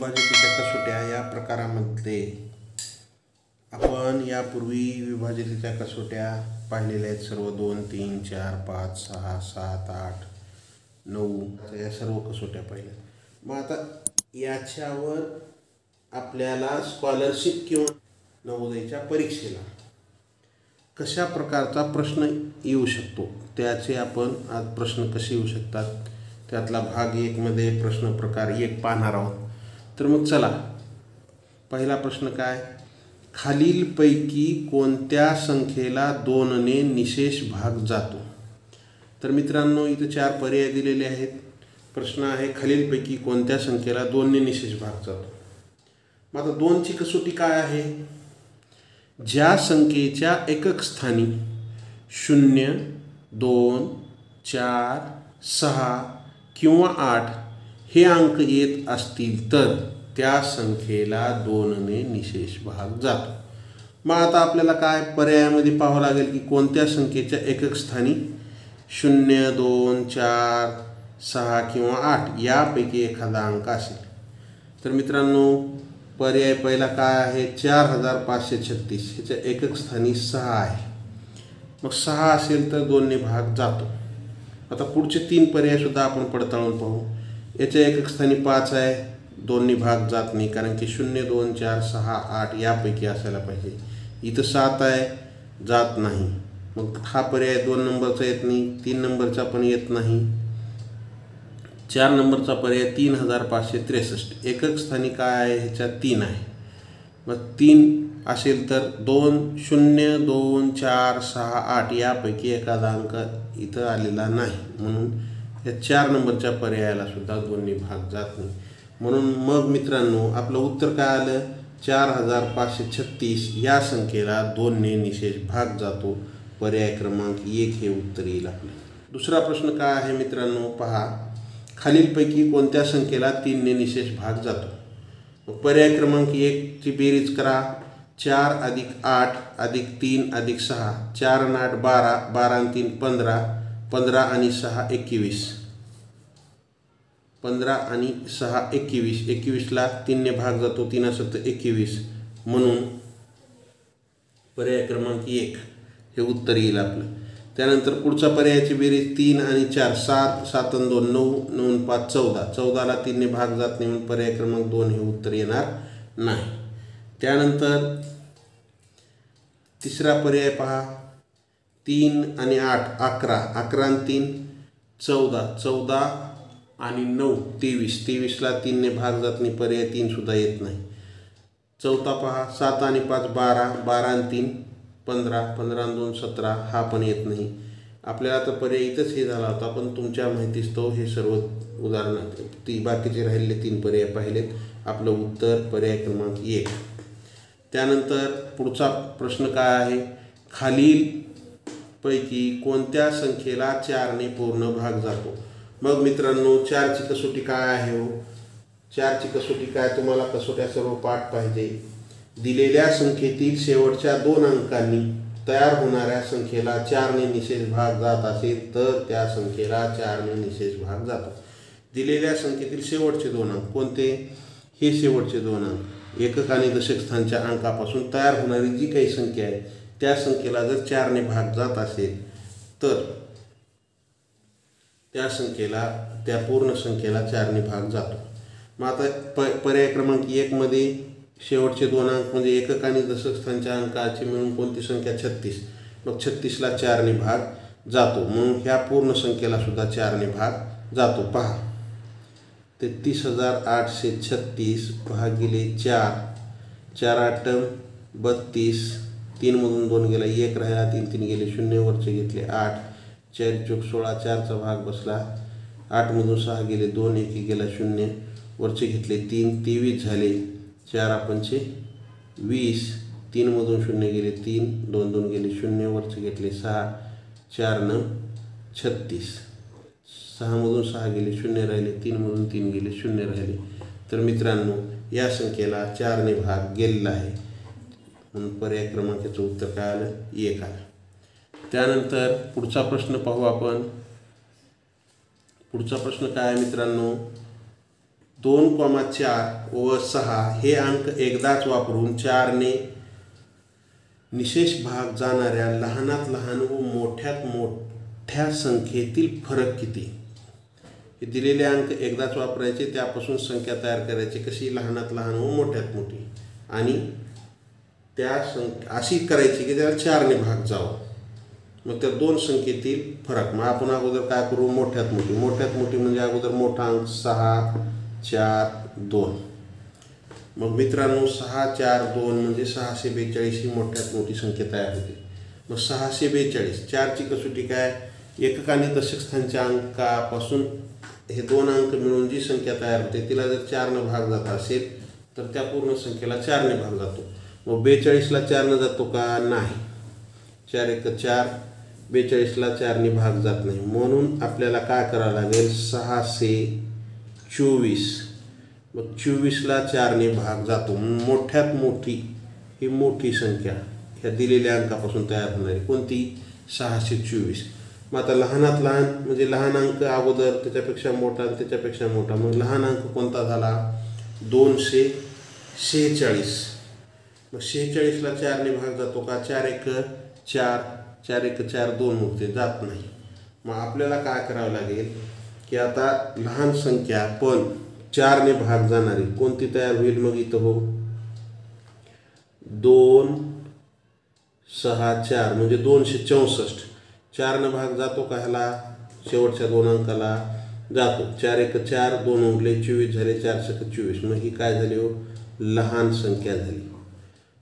विभाजकाच्या कसोट्या या प्रकारामध्ये आपण यापूर्वी विभाजकाच्या कसोट्या पाहिलेल्या आहेत. सर्व 2, 3, 4, 5, 6, 7, 8, 9 या सर्व कसोट्या पाहिल्या. मग आता याच्यावर आपल्याला स्कॉलरशिप किंवा नवोदयच्या परीक्षेला कशा प्रकारचा प्रश्न येऊ शकतो त्याचे आपण आज प्रश्न कसे येऊ शकतात त्यातला भाग 1 मध्ये प्रश्न प्रकार 1 पाहणार आहोत. तर मग चला, पहिला प्रश्न काय, खालीलपैकी कोणत्या संख्येला 2 ने निशेष भाग जातो. तर मित्रांनो इथे 4 पर्याय दिलेले आहेत. प्रश्न आहे खालीलपैकी कोणत्या संख्येला 2 ने निशेष भाग जातो. मग आता 2 ची कसोटी काय आहे, ज्या संख्येच्या एकक स्थानी 0, 2, 4, 6 किंवा 8 हे अंक येत असतील तर त्या संख्येला 2 ने निशेष भाग जातो. मग आता आपल्याला काय पर्यायामध्ये पाहावं लागेल की कोणत्या संख्येच्या एकक स्थानी 0, 2, 4, 6 किंवा 8 यापैकी एखादा अंक असेल. तर मित्रांनो पर्याय पहिला काय आहे, 4536 ह्याच्या एकक स्थानी 6 आहे. मग 6 असेल तर 2 ने भाग जातो. आता पुढचे 3 पर्याय सुद्धा आपण पडताळून पाहू. याच्या एकक स्थानी 5 आहे, 2 ने भाग जात नाही कारण की 0, 2, 4, 6, 8 यापैकी असायला पाहिजे. इथं 7 आहे, जात नाही. मग हा पर्याय 2 नंबरचा येत नाही, 3 नंबरचा पण येत नाही. 4 नंबरचा पर्याय 3563 एकक स्थानी काय आहे, ह्याच्यात 3 आहे. मग 3 असेल तर 2, 0, 2, 4, 6, 8 यापैकी एखादा अंक इथं आलेला नाही. म्हणून या 4 नंबरच्या पर्यायाला सुद्धा 2 ने भाग जात नाही. म्हणून मग मित्रांनो आपलं उत्तर काय आलं, 4536 या संख्येला 2 ने निशेष भाग जातो. पर्याय क्रमांक 1 हे उत्तर येईल आपलं. दुसरा प्रश्न काय आहे मित्रांनो पहा, खालीलपैकी कोणत्या संख्येला 3 ने निशेष भाग जातो. मग पर्याय क्रमांक 1 ची बेरीज करा. 4 + 8 + 3 + 6 4 आणि 8 12 12 आणि 3 15 15 आणि 6 21 15 आणि 6 21 21ला 3 ने भाग जातो, 3 असत 21. म्हणून पर्याय क्रमांक 1 हे उत्तर येईल आपलं. त्यानंतर पुढचा पर्यायाची बेरीज 3 आणि 4 7 7 आणि 2 9 9 आणि 5 14 14ला 3 ने भाग जात नाही म्हणून पर्याय क्रमांक 2 हे उत्तर येणार नाही. त्यानंतर तिसरा पर्याय पहा, 3 आणि 8 11 11 आणि 3 14 14 आणि 9 23 23ला 3 ने भाग जात नाही, पर्याय 3 सुद्धा येत नाही. चौथा पहा, 7 आणि 5 12 12 आणि 3 15 15 आणि 2 17 हा पण येत नाही. आपल्याला तर पर्याय इथंच हे झाला होता, पण तुमच्या माहितीस्तव हे सर्व उदाहरण बाकीचे राहिलेले 3 पर्याय पाहिलेत. आपलं उत्तर पर्याय क्रमांक 1. त्यानंतर पुढचा प्रश्न काय आहे, खालीलपैकी कोणत्या संख्येला 4 ने पूर्ण भाग जातो. मग मित्रांनो 4 ची कसोटी काय आहे हो, 4 ची कसोटी काय, तुम्हाला कसोट्या सर्व पाठ पाहिजे. दिलेल्या संख्येतील शेवटच्या 2 अंकांनी तयार होणाऱ्या संख्येला 4 ने निशेष भाग जात असेल तर त्या संख्येला 4 ने निशेष भाग जातो. दिलेल्या संख्येतील शेवटचे 2 अंक कोणते, हे शेवटचे 2 अंक एकक आणि दशक स्थानच्या अंकापासून तयार होणारी जी काही संख्या आहे त्या संख्येला जर 4 ने भाग जात असेल तर त्या संख्येला, त्या पूर्ण संख्येला 4 ने भाग जातो. मग आता पर्याय क्रमांक 1 मध्ये शेवटचे 2 अंक म्हणजे एकक आणि दशक स्थानच्या अंकाची मिळून कोणती संख्या 36. मग 36ला 4 ने भाग जातो. म्हणून ह्या पूर्ण संख्येला सुद्धा 4 ने भाग जातो. पहा 33836 भागिले 4 4 8 32 3 मधून 2 गेला 1 राहिला 3 3 गेले 0 वरचे घेतले 8 4 चौक 16 4चा भाग बसला 8 मधून 6 गेले 2 1 गेला 0 वरचे घेतले 3 23 झाले 4 पंचे 20 3 मधून 0 गेले 3 2 2 गेले 0 वरचे घेतले 6 4 9 36 6 मधून 6 गेले 0 राहिले 3 मधून 3 गेले 0 राहिले. तर मित्रांनो या संख्येला 4 ने भाग गेलेला आहे म्हणून पर्याय क्रमांकाचं उत्तर काय आलं, 1 आलं. त्यानंतर पुढचा प्रश्न पाहू आपण. पुढचा प्रश्न काय आहे मित्रांनो, 2,4 व 6 हे अंक एकदाच वापरून 4ने निशेष भाग जाणाऱ्या लहानात लहान व मोठ्यात मोठ्या संख्येतील फरक किती? हे दिलेले अंक एकदाच वापरायचे, त्यापासून संख्या तयार करायची कशी? लहानात लहान व मोठ्यात मोठी, आणि त्या अशी करायची की त्याला 4ने भाग जावं. मग त्या दोन संख्येतील फरक. मग आपण अगोदर काय करू? मोठ्यात मोठी. मोठ्यात मोठी म्हणजे अगोदर मोठा अंक 6, 4, 2. मग मित्रांनो 6, 4, 2 म्हणजे 642 ही मोठ्यात मोठी संख्या तयार होते. मग 642 4ची कसोटी काय? एकक आणि दशक स्थानच्या अंकापासून हे दोन अंक मिळून जी संख्या तयार होते तिला जर 4ने भाग जात असेल तर त्या पूर्ण संख्येला 4ने भाग जातो. मग 42ला 4ने जातो का? नाही. 4 1 4, 42ला 4ने भाग जात नाही. म्हणून आपल्याला काय करावं लागेल? 624. मग 24ला 4ने भाग जातो. मोठ्यात मोठी ही मोठी संख्या ह्या दिलेल्या अंकापासून तयार होणारी कोणती? 624. मग आता लहानात लहान म्हणजे लहान अंक अगोदर, त्याच्यापेक्षा मोठा, त्याच्यापेक्षा मोठा. मग लहान अंक कोणता झाला? 246. मग 46ला 4ने भाग जातो का? 4 1 4, 4 1 4, 2 उरते, जात नाही. मग आपल्याला काय करावं लागेल की आता लहान संख्या पण 4ने भाग जाणारी कोणती तयार होईल? मग इथं हो 2 6 4 म्हणजे 264. 4ने भाग जातो का ह्याला? शेवटच्या दोन अंकाला जातो. 4 1 4, 2 उरले, 24 झाले, 4 6 24. मग ही काय झाली हो? लहान संख्या झाली.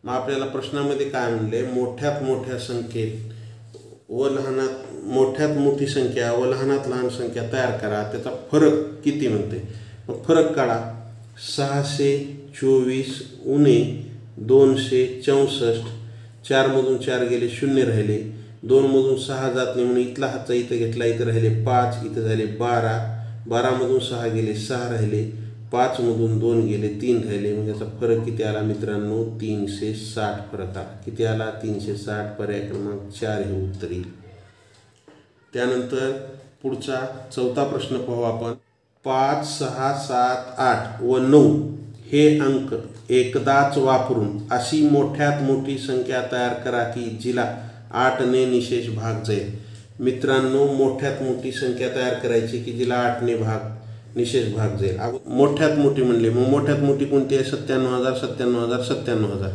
मग आपल्याला प्रश्नामध्ये काय म्हणले? मोठ्यात मोठ्या संख्येत व लहानात मोठ्यात मोठी संख्या व लहानात लहान संख्या तयार करा, त्याचा फरक किती म्हणते. मग फरक काढा. 624 उणे 264. 4मधून 4 गेले, 0 राहिले. 2मधून 6 जात नाही म्हणून इथला हातचा इथं घेतला, इथं राहिले 5, इथं झाले 12. 12मधून 6 गेले, 6 राहिले. 5मधून 2 गेले, 3 राहिले. म्हणजे याचा फरक किती आला मित्रांनो? 360 फरक आला. किती आला? 360. पर्याय क्रमांक 4 हे उत्तर येईल. त्यानंतर पुढचा चौथा प्रश्न पाहू आपण. 5 6 7 8 व 9 हे अंक एकदाच वापरून अशी मोठ्यात मोठी संख्या तयार करा की जिला 8ने निशेष भाग जाईल. मित्रांनो मोठ्यात मोठी संख्या तयार करायची की जिला 8ने निशेष भाग जाईल. मोठ्यात मोठी म्हणले, मग मोठ्यात मोठी कोणती आहे? 97,000 97,000 97,000.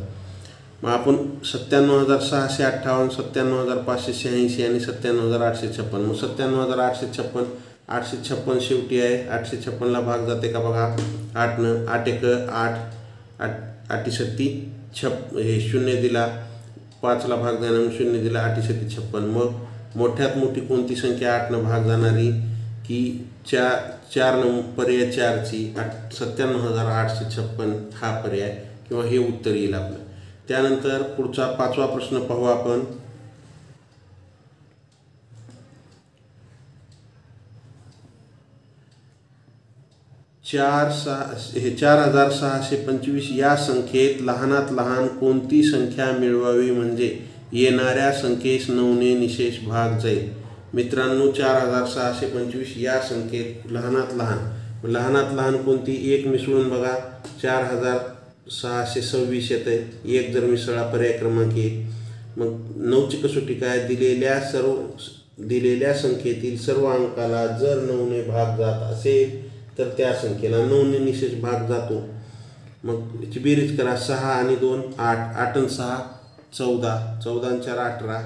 मग आपण 97,658, 97,586 आणि 97,856. मग 97,856 856 शेवटी आहे. 856ला भाग जाते का बघा? 8न. 8 1 8, 8 7 हे 0 दिला. 5ला भाग जाणार म्हणून 0 दिला. 8 7 56. मग मोठ्यात मोठी कोणती संख्या 8न भाग जाणारी? की 4 पर्याय 4ची 97,856 हा पर्याय किंवा हे उत्तर येईल आपलं. त्यानंतर पुढचा पाचवा प्रश्न पाहू आपण. 4,625 या संख्येत लहानात लहान कोणती संख्या मिळवावी म्हणजे येणाऱ्या संख्येस 9ने निशेष भाग जाईल. मित्रांनो 4,625 या संख्येत लहानात लहान कोणती? 1 मिसळून बघा 4,626 येते. 1 जर मिसळा पर्याय क्रमांक 1. मग 9ची कसोटी काय? दिलेल्या संख्येतील सर्व अंकाला जर 9ने भाग जात असेल तर त्या संख्येला 9ने निशेष भाग जातो. मग याची बेरीज करा. 6 आणि 2 8, 8 आणि 6 14, 14 आणि 4 18.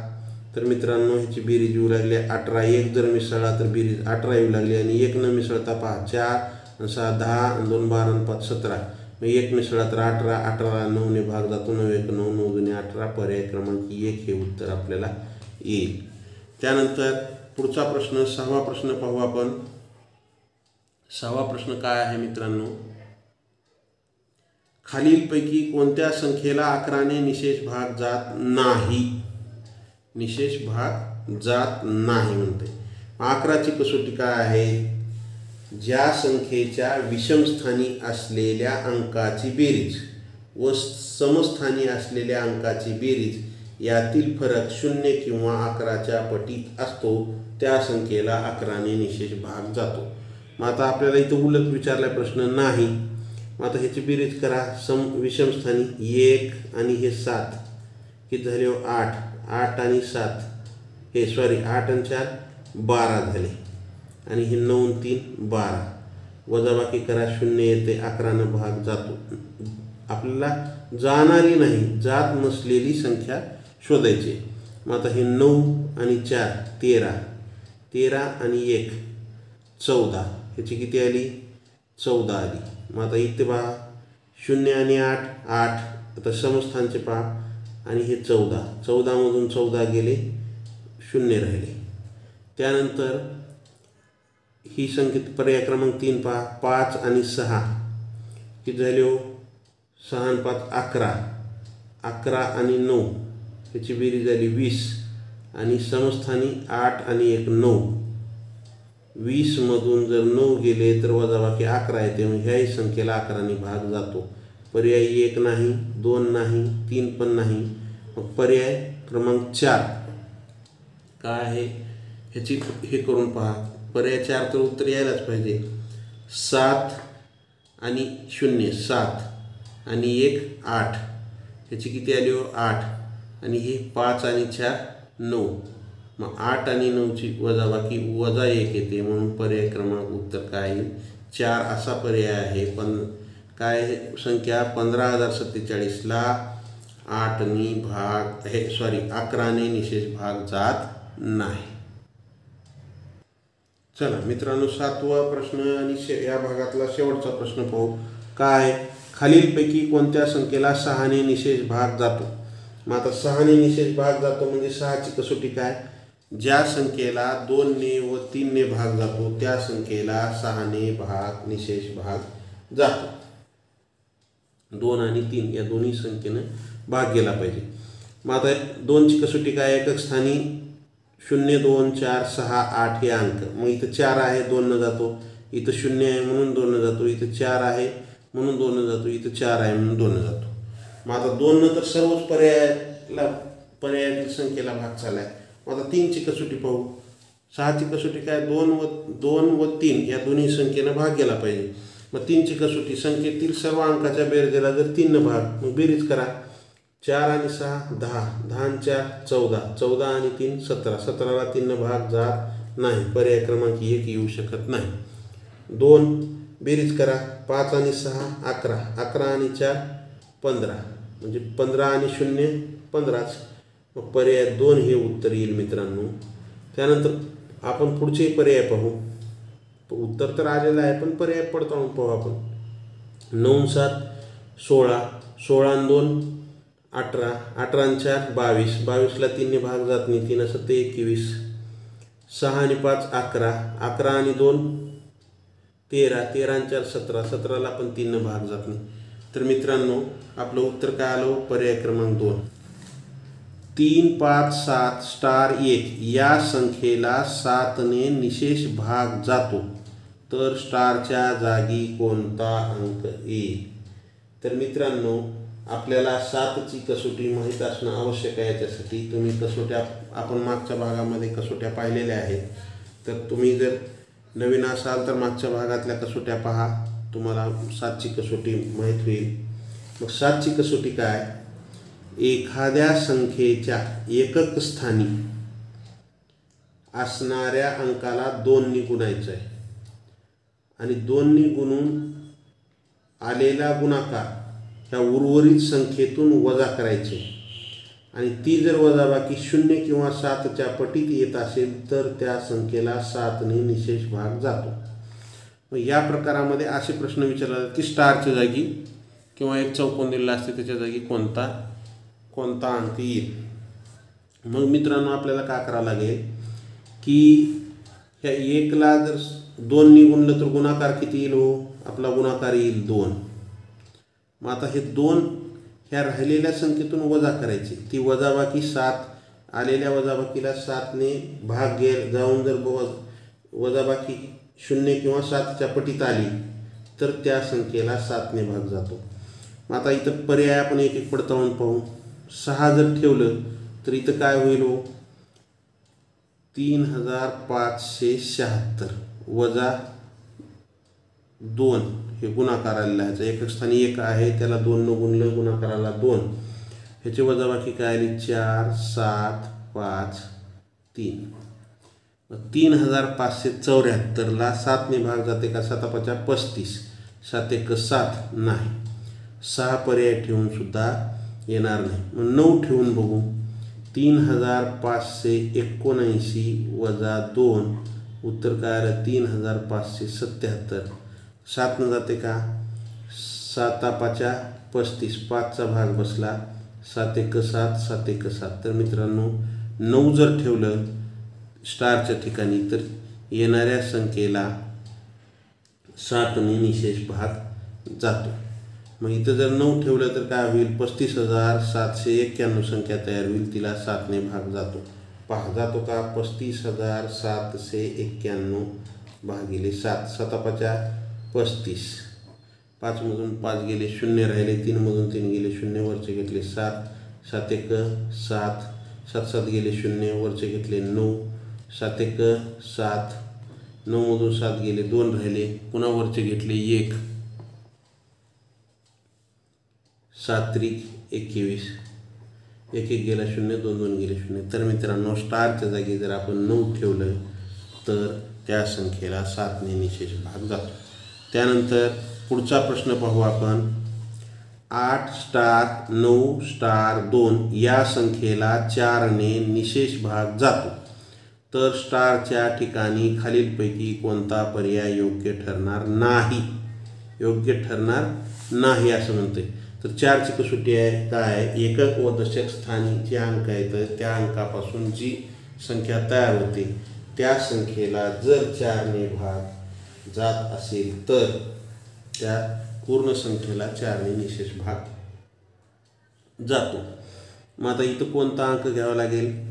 तर मित्रांनो ह्याची बेरीज येऊ लागली 18. 1 जर मिसळला तर बेरीज 18 येऊ लागली. आणि 1 न मिसळता पहा 4 आणि 6 10 आणि 2 12 आणि 5 17. मग 1 मिसळला तर 18, 18ला 9ने भाग जातो. 9 1 9, 9 2 18. पर्याय क्रमांक 1 हे उत्तर आपल्याला येईल. त्यानंतर पुढचा प्रश्न 6वा प्रश्न पाहू आपण. 6वा प्रश्न काय आहे मित्रांनो? खालीलपैकी कोणत्या संख्येला 11ने निशेष भाग जात नाही? निशेष भाग जात नाही म्हणते. 11ची कसोटी काय आहे? ज्या संख्येच्या विषमस्थानी असलेल्या अंकाची बेरीज व समस्थानी असलेल्या अंकाची बेरीज यातील फरक 0 किंवा 11च्या पटीत असतो त्या संख्येला 11ने निशेष भाग जातो. मग आता आपल्याला इथं उलट विचारला प्रश्न नाही. मग आता ह्याची बेरीज करा. विषमस्थानी 1 आणि हे 7 किती झाले हो 8. 8 आणि 7 हे 8 आणि 4 12 झाले. आणि हे 9 आणि 3 12. वजाबाकी करा, 0 येते, 11 भाग जातो. आपल्याला जाणारी नाही, जात नसलेली संख्या शोधायची. मग आता हे 9 आणि 4 13. 13 आणि 1 14. ह्याची किती आली 14 आली. मग आता इथे पहा 0 आणि 8 8. आता समस्थानचे पहा आणि हे 14. 14मधून 14 गेले, 0 राहिले. त्यानंतर ही संख्या पर्याय क्रमांक 3 पहा 5 आणि 6 किती झाले हो 6 आणि 5 11. 11 आणि 9 ह्याची बेरीज झाली 20. आणि समस्थानी 8 आणि 1 9. 20मधून जर 9 गेले तर वजाबाकी 11 येते. मग ह्याही संख्येला 11ने भाग जातो. पर्याय 1 नाही, 2 नाही, 3 पण नाही. मग पर्याय क्रमांक 4 काय आहे ह्याची हे करून पहा. पर्याय 4 तर उत्तर यायलाच पाहिजे. 7 आणि 0 7 आणि 1 8. ह्याची किती आली हो 8. आणि हे 5 आणि 4 9. मग 8 आणि 9ची वजाबाकी -1 येते. म्हणून पर्याय क्रमांक उत्तर काय येईल 4 असा पर्याय आहे. पण काय संख्या 15,047ला 8ने भाग 11ने निशेष भाग जात नाही. चला मित्रांनो 7वा प्रश्न आणि या भागातला शेवटचा प्रश्न पाहू. काय खालीलपैकी कोणत्या संख्येला 6ने निशेष भाग जातो. मग आता 6ने निशेष भाग जातो म्हणजे 6ची कसोटी काय. ज्या संख्येला 2ने व 3ने भाग जातो त्या संख्येला 6ने निशेष भाग जातो. 2 आणि 3 या दोन्ही संख्येनं भाग गेला पाहिजे. मग आता 2ची कसोटी काय. एकक स्थानी 0 2 4 6 8 हे अंक. मग इथं 4 आहे 2 जातो. इथं 0 आहे म्हणून 2 जातो. इथं 4 आहे म्हणून 2 जातो. इथं 4 आहे म्हणून 2 जातो. मग आता 2 नंतर सर्वच पर्यायातील संख्येला भाग चालला आहे. मग आता 3ची कसोटी पाहू. 6ची कसोटी काय 2 व 3 या दोन्ही संख्येनं भाग गेला पाहिजे. मग 3ची कसोटी संख्येतील सर्व अंकाच्या बेरजेला जर 3 भाग. मग बेरीज करा. 4 आणि 6 10. 10 आणि 4 14. 14 आणि 3 17. 17ला 3 भाग जात नाही. पर्याय क्रमांक 1 येऊ शकत नाही. 2 बेरीज करा. 5 आणि 6 11. 11 आणि 4 15. म्हणजे 15 आणि 0 15च. मग पर्याय 2 हे उत्तर येईल मित्रांनो. त्यानंतर आपण पुढचे पर्याय पाहू. उत्तर तर आलेलं आहे पण पर्याय पडताळून पाहू आपण. 9 7 16. 16 आणि 2 18. 18 आणि 4 22. 22ला 3ने भाग जात नाही. 3 7 21. 6 आणि 5 11. 11 आणि 2 13. 13 आणि 4 17. 17ला पण 3 भाग जात नाही. तर मित्रांनो आपलं उत्तर काय आलं पर्याय क्रमांक 2. 3 5 7 स्टार 1 या संख्येला 7ने निशेष भाग जातो तर स्टारच्या जागी कोणता अंक येईल. तर मित्रांनो आपल्याला 7ची कसोटी माहीत असणं आवश्यक आहे. याच्यासाठी तुम्ही कसोट्या आपण मागच्या भागामध्ये कसोट्या पाहिलेल्या आहेत. तर तुम्ही जर नवीन असाल तर मागच्या भागातल्या कसोट्या पहा. तुम्हाला 7ची कसोटी माहीत होईल. मग 7ची कसोटी काय. एखाद्या संख्येच्या एकक स्थानी असणाऱ्या अंकाला 2ने गुणायचं आहे आणि 2ने गुणून आलेला गुणाकार ह्या उर्वरित संख्येतून वजा करायचे आणि ती जर वजाबाकी 0 किंवा 7च्या पटीत येत असेल तर त्या संख्येला 7ने निशेष भाग जातो. मग या प्रकारामध्ये असे प्रश्न विचारले जातात की स्टारच्या जागी किंवा एक चौकोन दिलेला असते त्याच्या जागी कोणता अंक येईल. मग मित्रांनो आपल्याला काय करावं लागेल की ह्या 1ला जर 2ने गुणलं तर गुणाकार किती येईल हो. आपला गुणाकार येईल 2. मग आता हे 2 ह्या राहिलेल्या संख्येतून वजा करायची. ती वजाबाकी 7 आलेल्या वजाबाकीला 7ने भाग जाऊन जर वजाबाकी 0 किंवा 7च्या पटीत आली तर त्या संख्येला 7ने भाग जातो. मग आता इथं पर्याय आपण एक एक पडताळून पाहू. 6 जर ठेवलं तर इथं काय होईल हो 3576 वजा 2 हे गुणाकाराला लिहायचं. एकक स्थानी 1 आहे, त्याला 2 न गुणलं, गुणाकाराला 2. ह्याची वजाबाकी काय आली? 4, 7, 5, 3. 3574ला 7ने भाग जाते का? 7 5 35, 7 1 7 नाही. 6 पर्याय ठेवून सुद्धा येणार नाही. मग 9 ठेवून बघू. 3579 वजा 2 उत्तर काय आलं? 3577. 7 न जाते का? 7 5 35, 5चा भाग बसला, 7 1 7, 7 1 7. तर मित्रांनो 9 जर ठेवलं स्टारच्या ठिकाणी तर येणाऱ्या संख्येला 7ने निशेष भाग जातो. मग इथं जर 9 ठेवलं तर काय होईल? 35791 संख्या तयार होईल, तिला 7ने भाग जातो. पहा जातो का? 35791 भागिले 7. 7 5 35, 5 मधून 5 गेले, 0 राहिले, 3 मधून 3 गेले, 0 वरचे घेतले 7, 7 1 7, 7 7 गेले 0 वरचे घेतले 9, 7 1 7, 9 मधून 7 गेले, 2 राहिले, पुन्हा वरचे घेतले 1, 7 3 21, 1 1 गेला 0, 2 2 गेले 0. तर मित्रांनो स्टारच्या जागी जर आपण 9 ठेवलं तर त्या संख्येला 7ने निशेष भाग जातो. त्यानंतर पुढचा प्रश्न पाहू आपण. 8 स्टार 9 स्टार 2 या संख्येला 4ने निशेष भाग जातो. तर स्टारच्या ठिकाणी खालीलपैकी कोणता पर्याय योग्य ठरणार नाही? योग्य ठरणार नाही असं म्हणते. तर 4ची कसोटी आहे काय? एकक व दशक स्थानी जे अंक आहेत त्या अंकापासून जी संख्या तयार होते त्या संख्येला जर 4ने भाग जात असेल तर त्या पूर्ण संख्येला 4ने निशेष भाग जातो. मग आता इथं कोणता अंक घ्यावा लागेल?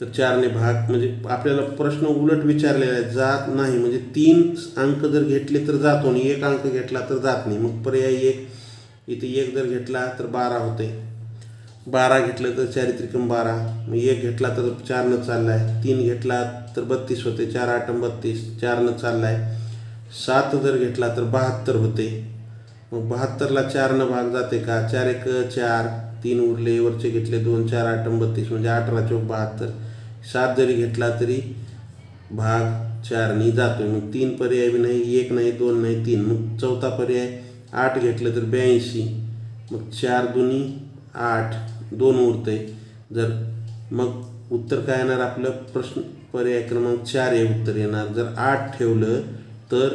तर 4ने भाग म्हणजे आपल्याला प्रश्न उलट विचारलेला आहे, जात नाही म्हणजे 3 अंक जर घेतले तर जातो आणि 1 अंक घेतला तर जात नाही. मग पर्याय 1, इथे 1 जर घेतला तर 12 होते, 12 घेतलं तर 4 त्रिकम 12, मग 1 घेतला तर 4 चालला आहे, 3 घेतला तर 32 होते, 4 8 32, 4 चालला आहे, 7 जर घेतला तर 72 होते. मग 72ला 4 भाग जाते का? 4 1 4, 3 उरले, वरचे घेतले 2, 4 8 32 म्हणजे 18 चौक 72. 7 जरी घेतला तरी भाग 4ने जातोय. मग 3 पर्याय बी नाही, 1 नाही, 2 नाही, 3. मग चौथा पर्याय 8 घेतलं तर 82, मग 4 दुनी 8, 2 उरते. जर मग उत्तर काय येणार आपलं? प्रश्न पर्याय क्रमांक 4 हे उत्तर येणार. जर 8 ठेवलं तर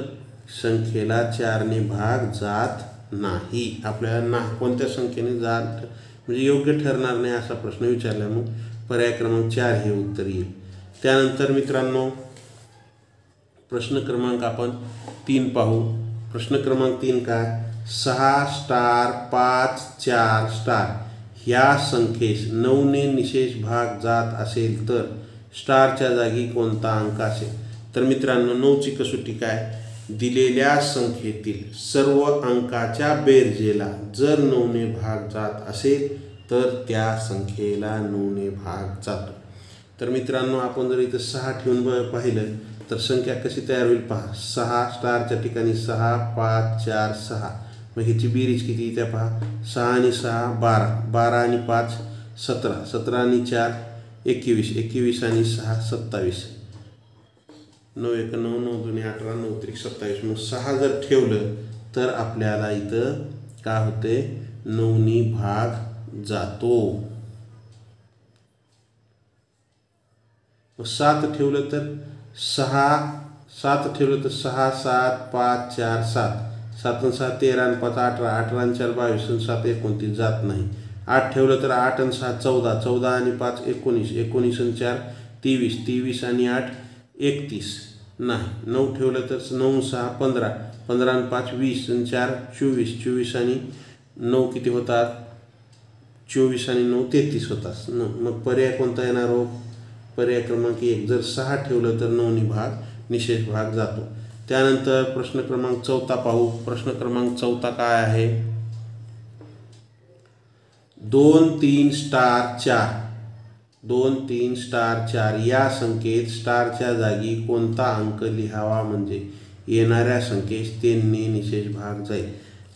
संख्येला 4ने भाग जात नाही. आपल्याला कोणत्या संख्येने जात म्हणजे योग्य ठरणार नाही असा प्रश्न विचारला, मग पर्याय क्रमांक 4 हे उत्तर येईल. त्यानंतर मित्रांनो प्रश्न क्रमांक आपण 3 पाहू. प्रश्न क्रमांक 3 काय? 6 स्टार 5 4 स्टार ह्या संख्येस 9ने निशेष भाग जात असेल तर स्टारच्या जागी कोणता अंक असेल? तर मित्रांनो 9ची कसोटी काय? दिलेल्या संख्येतील सर्व अंकाच्या बेरजेला जर 9ने भाग जात असेल तर त्या संख्येला 9ने भाग जातो. तर मित्रांनो आपण जर इथं 6 ठेवून पाहिलं तर संख्या कशी तयार होईल पहा. 6 स्टारच्या ठिकाणी 6 5 4 6, मग ह्याची बेरीज किती त्या पहा. 6 आणि 6 12, 12 आणि 5 17, 17 आणि 4 21, 21 आणि 6 27, 9 1 9, 9 2 18, 9 3 27. मग 6 जर ठेवलं तर आपल्याला इथं काय होते? 9ने भाग जातो. मग 7 ठेवलं तर 7 ठेवलं तर 6 7 5 4 7, 7 आणि 6 13 आणि 5 18, 18 आणि 4 22 आणि 7 29 जात नाही. 8 ठेवलं तर 8 आणि 6 14, 14 आणि 5 19, 19 आणि 4 23, 23 आणि 8 31 नाही. 9 ठेवलं तर 9 6 15, 15 आणि 5 20 आणि 4 24, 24 आणि 9 किती होतात? 24 आणि 9 33 होतात. मग पर्याय कोणता येणार हो? पर्याय क्रमांक 1. जर 6 ठेवलं तर 9ने भाग निशेष भाग जातो. त्यानंतर प्रश्न क्रमांक 4 पाहू. प्रश्न क्रमांक 4 काय आहे? 2 3 स्टार 4, 2 3 स्टार 4 या संख्येत स्टारच्या जागी कोणता अंक लिहावा म्हणजे येणाऱ्या संख्येस 3ने निशेष भाग जाईल.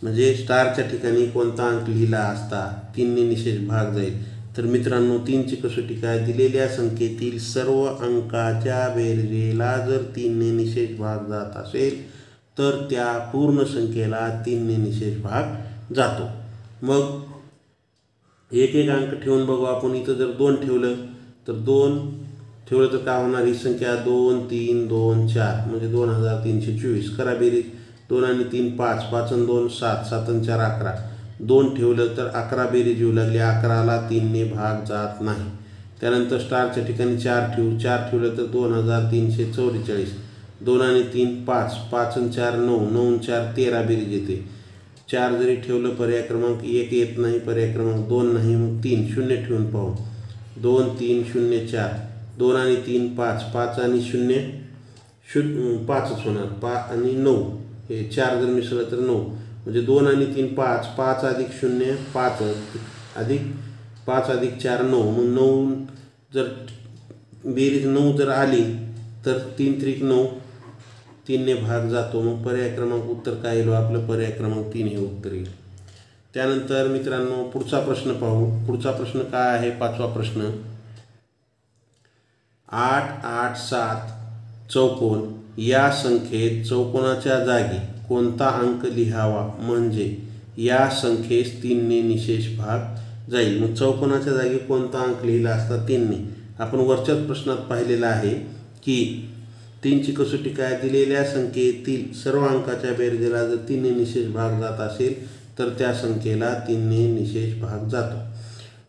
म्हणजे स्टारच्या ठिकाणी कोणता अंक लिहिला असता 3ने निशेष भाग जाईल. तर मित्रांनो 3ची कसोटी काय, दिलेल्या संख्येतील सर्व अंकाच्या बेरजेला जर 3ने निशेष भाग जात असेल तर त्या पूर्ण संख्येला 3ने निशेष भाग जातो. मग एक एक अंक ठेवून बघू आपण. इथं जर 2 ठेवलं तर 2 ठेवलं तर काय होणार, ही संख्या 2 3 2 4 म्हणजे 2324. करा बेरीज. 2 आणि 3 5, 5 आणि 2 7, 7 आणि 4 11. 2 ठेवलं तर 11 बेरीज येऊ लागली. 11ला 3ने भाग जात नाही. त्यानंतर स्टारच्या ठिकाणी 4 ठेवू. 4 ठेवलं तर 2344. 2 आणि 3 5, 5 आणि 4 9, 9 आणि 4 13 बेरीज येते. 4 जरी ठेवलं पर्याय क्रमांक 1 येत नाही, पर्याय क्रमांक 2 नाही, मग 3 0 ठेवून पाहू. 2 3 0 4. 2 आणि 3 5, 5 आणि 0 5च होणार. 5 आणि 9 हे 4 जर मिसळलं तर 9 म्हणजे 2 आणि 3 5, 5 अधिक 0 5 अधिक 5 अधिक 4 9. मग 9 जर बेरीज 9 जर आली तर 3 त्रिक 9, 3ने भाग जातो. मग पर्याय क्रमांक उत्तर काय येईल आपलं, पर्याय क्रमांक 3 हे उत्तर येईल. त्यानंतर मित्रांनो पुढचा प्रश्न पाहू. पुढचा प्रश्न काय आहे, 5वा प्रश्न. 8 8 7 चौकोन या संख्येत चौकोनाच्या जागी कोणता अंक लिहावा म्हणजे या संख्येस 3ने निशेष भाग जाईल. मग चौकोनाच्या जागी कोणता अंक लिहिला असता 3ने. आपण वरच्याच प्रश्नात पाहिलेलं आहे की 3ची कसोटी काय, दिलेल्या संख्येतील सर्व अंकाच्या बेरजेला जर 3ने निशेष भाग जात असेल तर त्या संख्येला 3ने निशेष भाग जातो.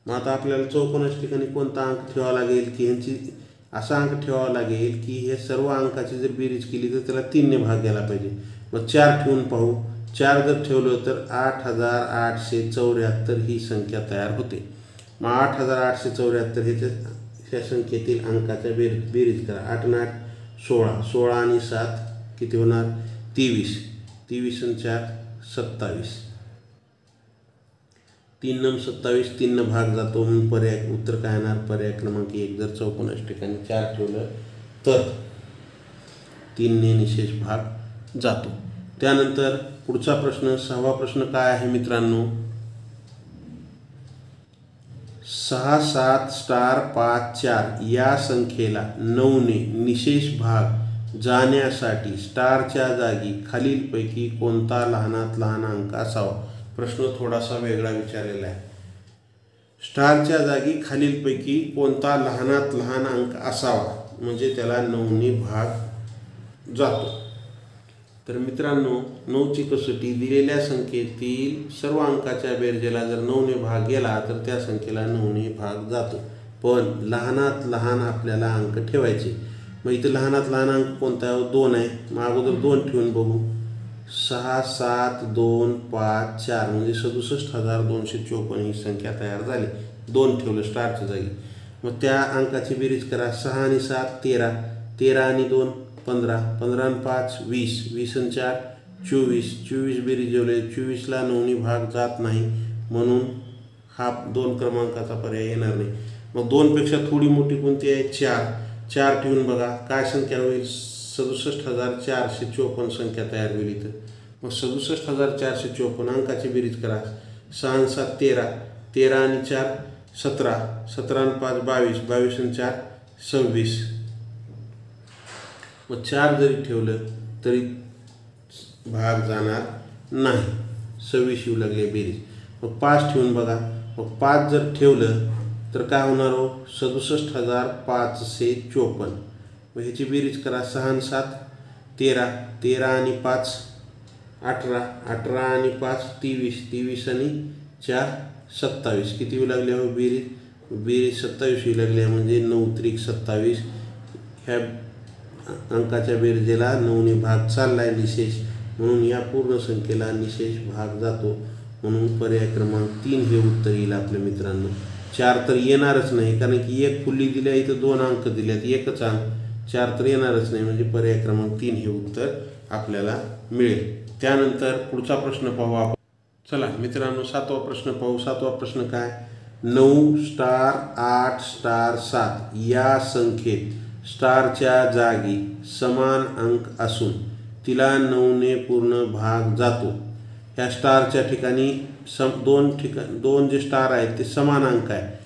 मग आता आपल्याला चौकोनाच्या ठिकाणी कोणता अंक ठेवावा लागेल की ह्यांची असा अंक ठेवावा लागेल की हे सर्व अंकाची जर बेरीज केली तर त्याला 3ने भाग गेला पाहिजे. मग 4 ठेवून पाहू. 4 जर ठेवलं तर 8874 ही संख्या तयार होते. मग 8874 ह्या संख्येतील अंकाच्या बेरीज करा. 8 आणि 8 16, 16 आणि 7 किती होणार 23, 23 आणि 4 27. 3 नम 27, 3 भाग जातो. म्हणून पर्याय उत्तर काय येणार, पर्याय क्रमांक 1. जर चौकोनाच्या ठिकाणी 4 ठेवलं तर 3ने निशेष भाग जातो. त्यानंतर पुढचा प्रश्न 6वा प्रश्न काय आहे मित्रांनो. 6 7 स्टार 5 4 या संख्येला 9ने निशेष भाग जाण्यासाठी स्टारच्या जागी खालीलपैकी कोणता लहानात लहान अंक असावा. प्रश्न थोडासा वेगळा विचारलेला आहे. स्टारच्या जागी खालीलपैकी कोणता लहानात लहान अंक असावा म्हणजे त्याला 9ने भाग जातो. तर मित्रांनो 9ची कसोटी, दिलेल्या संख्येतील सर्व अंकाच्या बेरजेला जर 9ने भाग गेला तर त्या संख्येला 9ने भाग जातो. पण लहानात लहान आपल्याला अंक ठेवायचे. मग इथं लहानात लहान अंक कोणता आहे, 2 आहे. मग अगोदर 2 ठेवून बघू. 6 7 2 5 4 म्हणजे 67,254 ही संख्या तयार झाली. 2 ठेवलं स्टारच्या जागी. मग त्या अंकाची बेरीज करा. 6 आणि 7 13, 13 आणि 2 15, 15 आणि 5 20, 20 आणि 4 24, 24 बेरीज जेवले. 24ला 9ने भाग जात नाही म्हणून हा 2 क्रमांकाचा पर्याय येणार नाही. मग 2पेक्षा थोडी मोठी कोणती आहे, 4. 4 ठेवून बघा काय संख्या होईल, 67,454 संख्या तयार होईल इथं. मग 67,454 अंकाची बेरीज करा. 6 आणि 7 13, 13 आणि 4 17, 17 आणि 5 22, 22 आणि 4 26. मग 4 जरी ठेवलं तरी भाग जाणार नाही. 26 येऊ लागले बेरीज. मग 5 ठेवून बघा. मग 5 जर ठेवलं तर काय होणार हो, 67,554. मग ह्याची बेरीज करा. 6 आणि 7 13, 13 आणि 5 18, 18 आणि 5 23, 23 आणि 4 27. किती येऊ लागले हो बेरीज, बेरीज 27 येऊ लागले. म्हणजे 9 त्रिक 27 ह्या अंकाच्या बेरजेला 9ने भाग चालला आहे निशेष. म्हणून या पूर्ण संख्येला निशेष भाग जातो. म्हणून पर्याय क्रमांक 3 हे उत्तर येईल आपल्या मित्रांनो. 4 तर येणारच नाही कारण की 1 फुल्ली दिल्या, इथं 2 अंक दिल्यात, 1च अंक. 4 तर येणारच नाही म्हणजे पर्याय क्रमांक 3 हे उत्तर आपल्याला मिळेल. त्यानंतर पुढचा प्रश्न पाहू आपण. चला मित्रांनो 7वा प्रश्न पाहू. 7वा प्रश्न काय, 9 स्टार 8 स्टार 7 या संख्येत स्टारच्या जागी समान अंक असून तिला 9ने पूर्ण भाग जातो। ह्या स्टारच्या ठिकाणी दोन जे स्टार आहेत ते समान अंक आहे।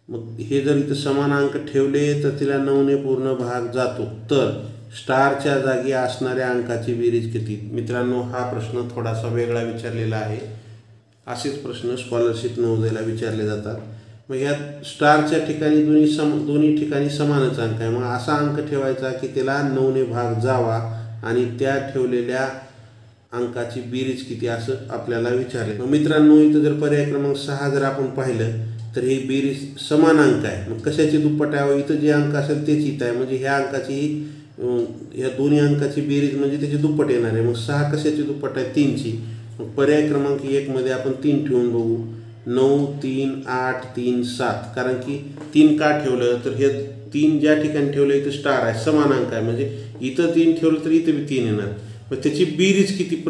मग हे जर इथं समान अंक ठेवले तर तिला 9ने पूर्ण भाग जातो। तर स्टारच्या जागी असणाऱ्या अंकाची बेरीज किती? मित्रांनो, हा प्रश्न थोडासा वेगळा विचारलेला आहे। असेच प्रश्न स्कॉलरशिप नवोदयला विचारले जातात। मग ह्या स्टारच्या ठिकाणी दोन्ही ठिकाणी समानच अंक आहे। मग असा अंक ठेवायचा की त्याला 9ने भाग जावा आणि त्या ठेवलेल्या अंकाची बेरीज किती असं आपल्याला विचारले। मग मित्रांनो, इथं जर पर्याय क्रमांक 6 जर आपण पाहिलं तर ही बेरीज समान अंक आहे। मग कशाची दुप्पट आहे? इथं जे अंक असेल तेच इथं आहे, म्हणजे ह्या अंकाची ह्या दोन्ही अंकाची बेरीज म्हणजे त्याची दुप्पट येणार आहे। मग 6 कशाची दुप्पट आहे? 3ची। मग पर्याय क्रमांक 1 मध्ये आपण 3 ठेवून बघू। 9, 3, 8, 3, 7। कारण की 3 का ठेवलं तर हे 3 ज्या ठिकाणी ठेवलं इथं स्टार आहे, समान अंक आहे, म्हणजे इथं 3 ठेवलं तर इथं 3 येणार। मग त्याची बेरीज किती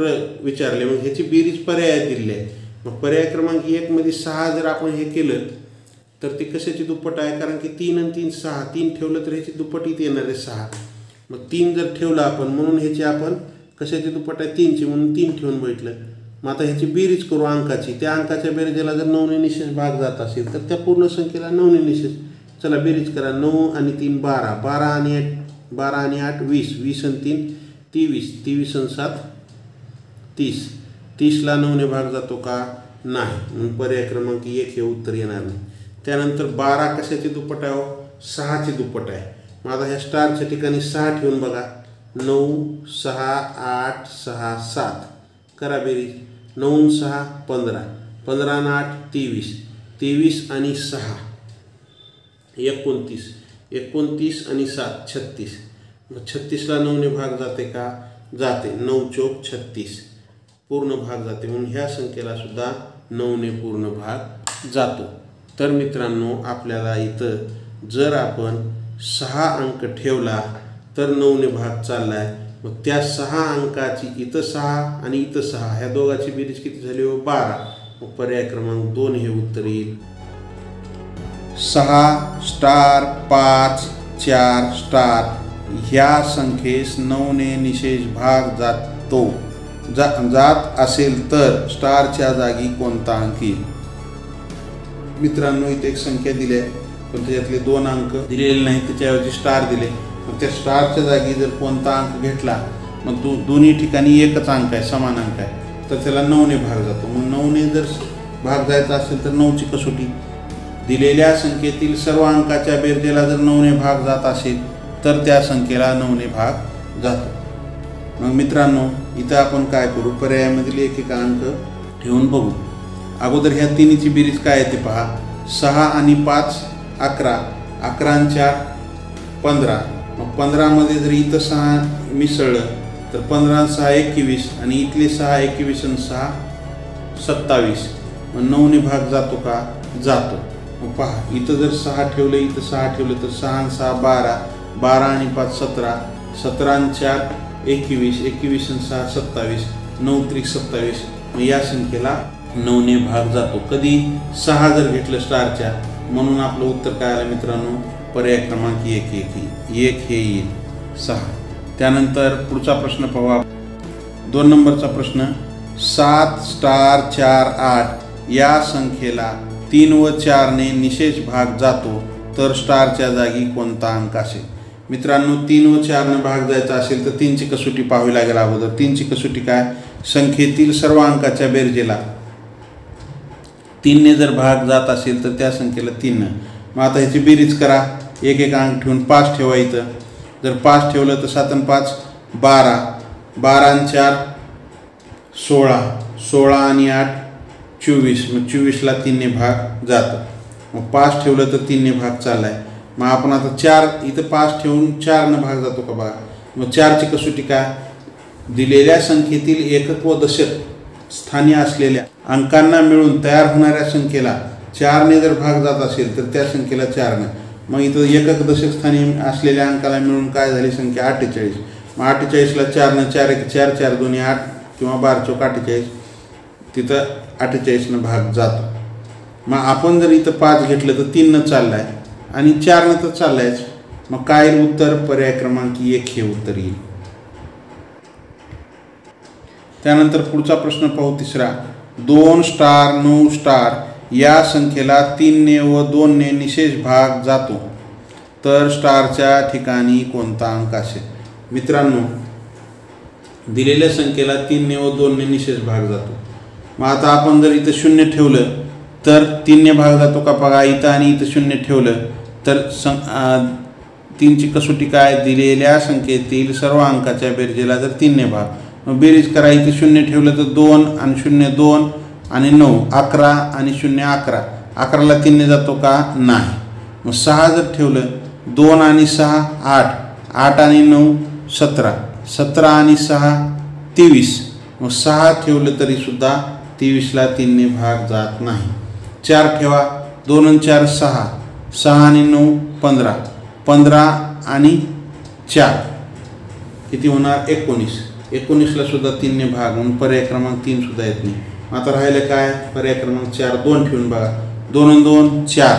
विचारले, मग ह्याची बेरीज पर्यायात दिली आहे। मग पर्याय क्रमांक 1 मध्ये 6 जर आपण हे केलं तर ते कशाची दुप्पट आहे? कारण की 3 आणि 3 6, 3 ठेवलं तर ह्याची दुप्पट इथे येणार आहे 6। मग 3 जर ठेवलं आपण, म्हणून ह्याची आपण कशाची दुप्पट आहे? 3ची, म्हणून 3 ठेवून बघितलं। मग आता ह्याची बेरीज करू अंकाची। त्या अंकाच्या बेरजेला जर 9ने निशेष भाग जात असेल तर त्या पूर्ण संख्येला 9ने निशेष। चला बेरीज करा। 9 आणि 3 12, 12 आणि 8 20, 20 आणि 3 23, 23 आणि 7 30, 30ला 9ने भाग जातो का? नाही, म्हणून पर्याय क्रमांक 1 हे उत्तर येणार नाही। त्यानंतर 12 कशाची दुप्पट आहे? 6ची दुप्पट आहे। मग आता ह्या स्टारच्या ठिकाणी 6 ठेवून बघा। 9, 6, 8, 6, 7 करा बेरीज। 9, 6, 15, 15 आणि 8 23, 23 आणि 6 29, 29 आणि 7 36। मग 36ला 9ने भाग जाते का? जाते। 9 चौक 36 पूर्ण भाग जाते, म्हणून ह्या संख्येला सुद्धा 9ने पूर्ण भाग जातो। तर मित्रांनो, आपल्याला इथं जर आपण 6 अंक ठेवला तर 9ने भाग चाललाय। मग त्या 6 अंकाची इथं 6 आणि इथं 6 ह्या दोघांची बेरीज किती झाली? 12। मग पर्याय क्रमांक 2 हे उत्तर येईल। 6 स्टार 5 4 स्टार ह्या संख्येस 9ने निशेष भाग जात असेल तर स्टारच्या जागी कोणता अंक येईल? मित्रांनो, इथे एक संख्या दिली आहे, पण त्याच्यातले 2 अंक दिलेले नाही, त्याच्याऐवजी स्टार दिले। मग त्या स्टारच्या जागी जर कोणता अंक घेतला, मग दोन्ही ठिकाणी एकच अंक आहे, समान अंक आहे, तर त्याला 9ने भाग जातो। मग 9ने जर भाग जायचा असेल तर 9ची कसोटी। दिलेल्या संख्येतील सर्व अंकाच्या बेरजेला जर 9ने भाग जात असेल तर त्या संख्येला 9ने भाग जातो। मग मित्रांनो, इथं आपण काय करू? पर्यायामधील एक अंक ठेवून बघू। अगोदर ह्या तिन्हीची बेरीज काय आहे ते पहा। 6 आणि 5 11, 11 आणि 4 15। मग 15 मध्ये जर इथं 6 मिसळलं तर 15 आणि 6 21, आणि इथले 6 21 आणि 6 27। मग 9ने भाग जातो का? जातो। मग पहा, इथं जर 6 ठेवलं, इथं 6 ठेवलं तर 6 आणि 6 12, 12 आणि 5 17, 17 आणि 4 21, 21 आणि 6 27, 9 त्रिक 27। मग या संख्येला 9ने भाग जातो। कधी? 6 जर घेतलं स्टारच्या, म्हणून आपलं उत्तर काय आलं मित्रांनो? पर्याय क्रमांक 1 हे येईल 6। त्यानंतर पुढचा प्रश्न पाहू। 2 नंबरचा प्रश्न। 7 स्टार 4 8 या संख्येला 3 व 4ने निशेष भाग जातो तर स्टारच्या जागी कोणता अंक असेल? मित्रांनो, 3 व 4ने भाग जायचा असेल तर 3ची कसोटी पाहावी लागेल अगोदर। 3ची कसोटी काय? संख्येतील सर्व अंकाच्या बेरजेला 3ने जर भाग जात असेल तर त्या संख्येला 3। मग आता ह्याची बेरीज करा। एक अंक ठेवून 5 ठेवा इथं। जर 5 ठेवलं तर 7 आणि 5 12, 12 आणि 4 16, 16 आणि 8 24। मग 24ला 3ने भाग जातं। मग 5 ठेवलं तर 3ने भाग चाललाय। मग आपण आता 4 इथं 5 ठेवून 4ने भाग जातो का बघा। मग 4ची कसोटी काय? दिलेल्या संख्येतील एकक व दशक स्थानी असलेल्या अंकांना मिळून तयार होणाऱ्या संख्येला 4ने जर भाग जात असेल तर त्या संख्येला 4ने। मग इथं एकक दशक स्थानी असलेल्या अंकाला मिळून काय झाली संख्या? 48। मग 48ला 4ने 4 1 4, 4 2 8 किंवा 12 चौक 48, तिथं 48ने भाग जातो। मग आपण जर इथं 5 घेतलं तर 3ने चाललाय आणि 4ने तर चाललायच। मग काय उत्तर? पर्याय क्रमांक 1 हे उत्तर येईल। त्यानंतर पुढचा प्रश्न पाहू तिसरा. 2 स्टार 9 स्टार या संख्येला 3 ने व 2 ने निशेष भाग जातो तर स्टारच्या ठिकाणी कोणता अंक असेल? मित्रांनो, दिलेल्या संख्येला 3 ने व 2 ने निशेष भाग जातो. मग आता आपण जर इथं 0 ठेवलं तर 3 ने भाग जातो का? बघा, इथं आणि इथं 0 ठेवलं तर 3ची कसोटी काय? दिलेल्या संख्येतील सर्व अंकाच्या बेरजेला जर 3 ने भाग. मग बेरीज करा. इथे 0 ठेवलं तर 2 आणि 0 2 आणि 9 11 आणि 0 11. 11ला 3 ने जातो का? नाही. मग 6 जर ठेवलं 2 आणि 6 8 8 आणि 9 17 17 आणि 6 23. मग 6 ठेवलं तरी सुद्धा 23ला 3 ने भाग जात नाही. 4 ठेवा. 2 आणि 4 6 6 आणि 9 15 15 आणि 4 किती होणार? 19. 19ला सुद्धा 3 ने भाग म्हणून पर्याय क्रमांक 3 सुद्धा येत नाही. आता राहिलं काय? पर्याय क्रमांक 4. 2 ठेवून बघा. 2 आणि 2 4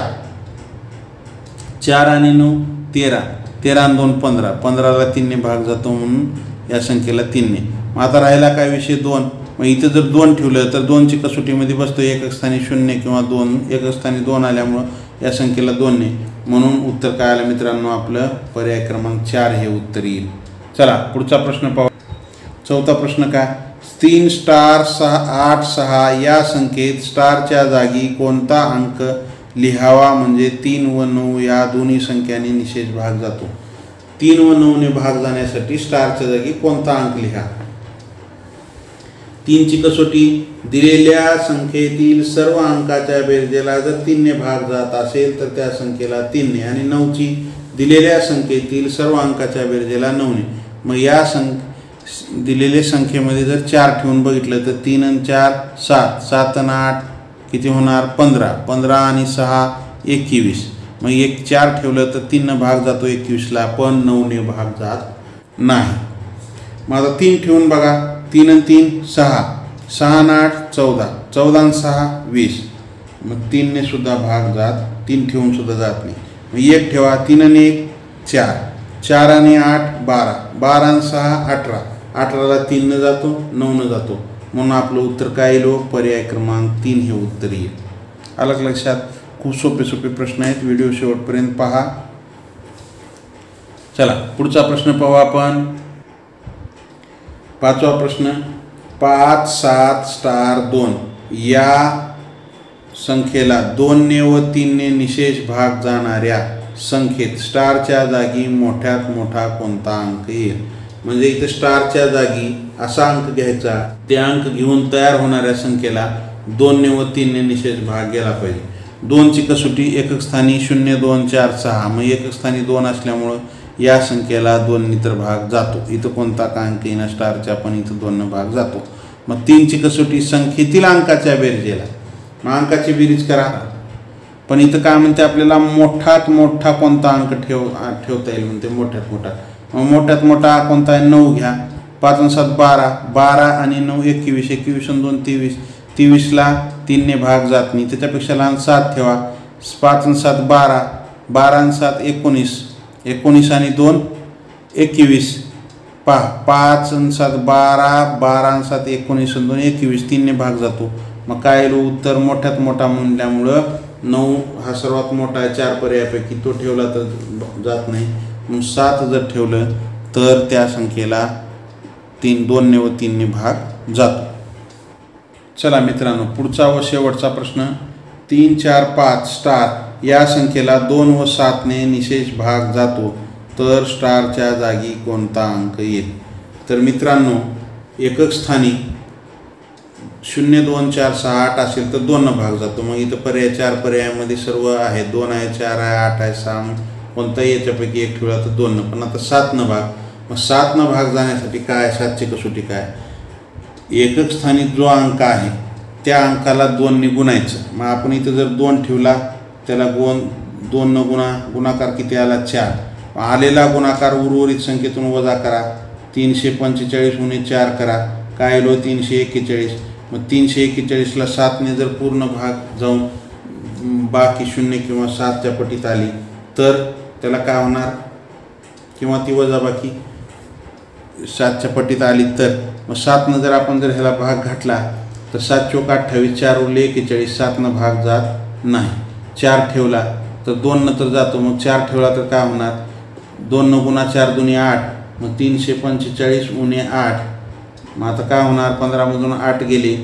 4 आणि 9 13 13 आणि 2 15 15ला 3 ने भाग जातो म्हणून या संख्येला 3 ने. मग आता राहिला काय विषय? 2. मग इथं जर 2 ठेवलं तर 2ची कसोटीमध्ये बसतो एकक स्थानी 0 किंवा 2. एकक स्थानी 2 आल्यामुळं या संख्येला 2 ने. म्हणून उत्तर काय आलं मित्रांनो? आपलं पर्याय क्रमांक 4 हे उत्तर येईल. चला पुढचा प्रश्न पाहू. चौथा प्रश्न काय? 3 स्टार 8 6 या संख्येत स्टारच्या जागी कोणता अंक लिहावा म्हणजे 3 व 9 या दोन्ही संख्यांनी निशेष भाग जातो? 3 व 9 ने भाग जाण्यासाठी स्टारच्या जागी कोणता अंक लिहा? 3ची कसोटी दिलेल्या संख्येतील सर्व अंकाच्या बेरजेला जर 3 ने भाग जात असेल तर त्या संख्येला 3 ने. आणि 9ची दिलेल्या संख्येतील सर्व अंकाच्या बेरजेला 9 ने. मग या दिलेल्या संख्येमध्ये जर 4 ठेवून बघितलं तर 3 आणि 4 7 7 आणि 8 किती होणार? 15 15 आणि 6 21. मग 4 ठेवलं तर 3 ने भाग जातो 21ला, पण 9 ने भाग जात नाही. मग आता 3 ठेवून बघा. 3 आणि 3 6 6 आणि 8 14 14 आणि 6 20. मग 3 ने सुद्धा भाग जात 3 ठेवून सुद्धा जात नाही. मग 1 ठेवा. 3 आणि 1 4 4 आणि 8 12 12 आणि 6 18 18ला 3 ने जातो 9 ने जातो. म्हणून आपलं उत्तर काय येईल? पर्याय क्रमांक 3 हे उत्तर येईल. आलं लक्षात? खूप सोपे सोपे प्रश्न आहेत. व्हिडिओ शेवटपर्यंत पहा. चला पुढचा प्रश्न पाहू आपण. 5वा प्रश्न. 5 7 स्टार 2 या संख्येला 2 ने व 3 ने निशेष भाग जाणाऱ्या संख्येत स्टारच्या जागी मोठ्यात मोठा कोणता अंक येईल? म्हणजे इथं स्टारच्या जागी असा अंक घ्यायचा, ते अंक घेऊन तयार होणाऱ्या संख्येला 2 ने व 3 ने निशेष भाग गेला पाहिजे. 2ची कसोटी एकक स्थानी 0 2 4 6. मग एकक स्थानी 2 असल्यामुळं या संख्येला 2 ने तर भाग जातो. इथं कोणता का अंक येणार? स्टारच्या, पण इथं 2 ने भाग जातो. मग 3ची कसोटी संख्येतील अंकाच्या बेरजेला. मग अंकाची बेरीज करा. पण इथं काय म्हणते आपल्याला? मोठात मोठा कोणता अंक ठेवता येईल म्हणते? मोठ्यात मोठा. मग मोठ्यात मोठा कोणता आहे? 9 घ्या. 5 आणि 7 12 12 आणि 9 21 21 आणि 2 23. 23ला 3 ने भाग जात नाही. त्याच्यापेक्षा लहान 7 ठेवा. 5 आणि 7 12 12 आणि 7 19 19 आणि 2 21. पहा 5 आणि 7 12 12 आणि 7 19 आणि 2 21. 3 ने भाग जातो. मग काय येईल उत्तर? मोठ्यात मोठा म्हणल्यामुळं 9 हा सर्वात मोठा आहे 4 पर्यायापैकी. तो ठेवला तर जात नाही. मग 7 जर ठेवलं तर त्या संख्येला 2 ने व 3 ने भाग जातो. चला मित्रांनो पुढचा व शेवटचा प्रश्न. 3 4 5 स्टार या संख्येला 2 व 7 ने निशेष भाग जातो तर स्टारच्या जागी कोणता अंक येईल? तर मित्रांनो एकक स्थानी 0 2 4 6 8 असेल तर 2 न भाग जातो. मग इथं पर्याय 4 पर्यायामध्ये सर्व आहे. 2 आहे 4 आहे 8 आहे 6. कोणताही याच्यापैकी एक ठेवला तर 2 न. पण आता 7 न भाग. मग 7 न भाग जाण्यासाठी काय? 7ची कसोटी काय? एकक स्थानी जो अंक आहे त्या अंकाला 2 ने गुणायचं. मग आपण इथं जर 2 ठेवला त्याला 2 न गुणाकार किती आला? 4. आलेला गुणाकार उर्वरित संख्येतून वजा करा. 345 गुणिले 4 करा. काय आलो? 341. मग 341ला 7 ने जर पूर्ण भाग जाऊन बाकी 0 किंवा 7च्या पटीत आली तर त्याला काय होणार? किंवा ती वजाबाकी 7च्या पट्टीत आली तर मग 7नं जर आपण जर ह्याला भाग घातला तर 7 चोक 28, 4 उरले 41, 7नं भाग जात नाही. 4 ठेवला तर 2नं तर जातो, मग 4 ठेवला तर काय होणार, 2 गुणा 4 दुनी 8, मग 345 उणे 8. मग आता काय होणार, 15मधून 8 गेले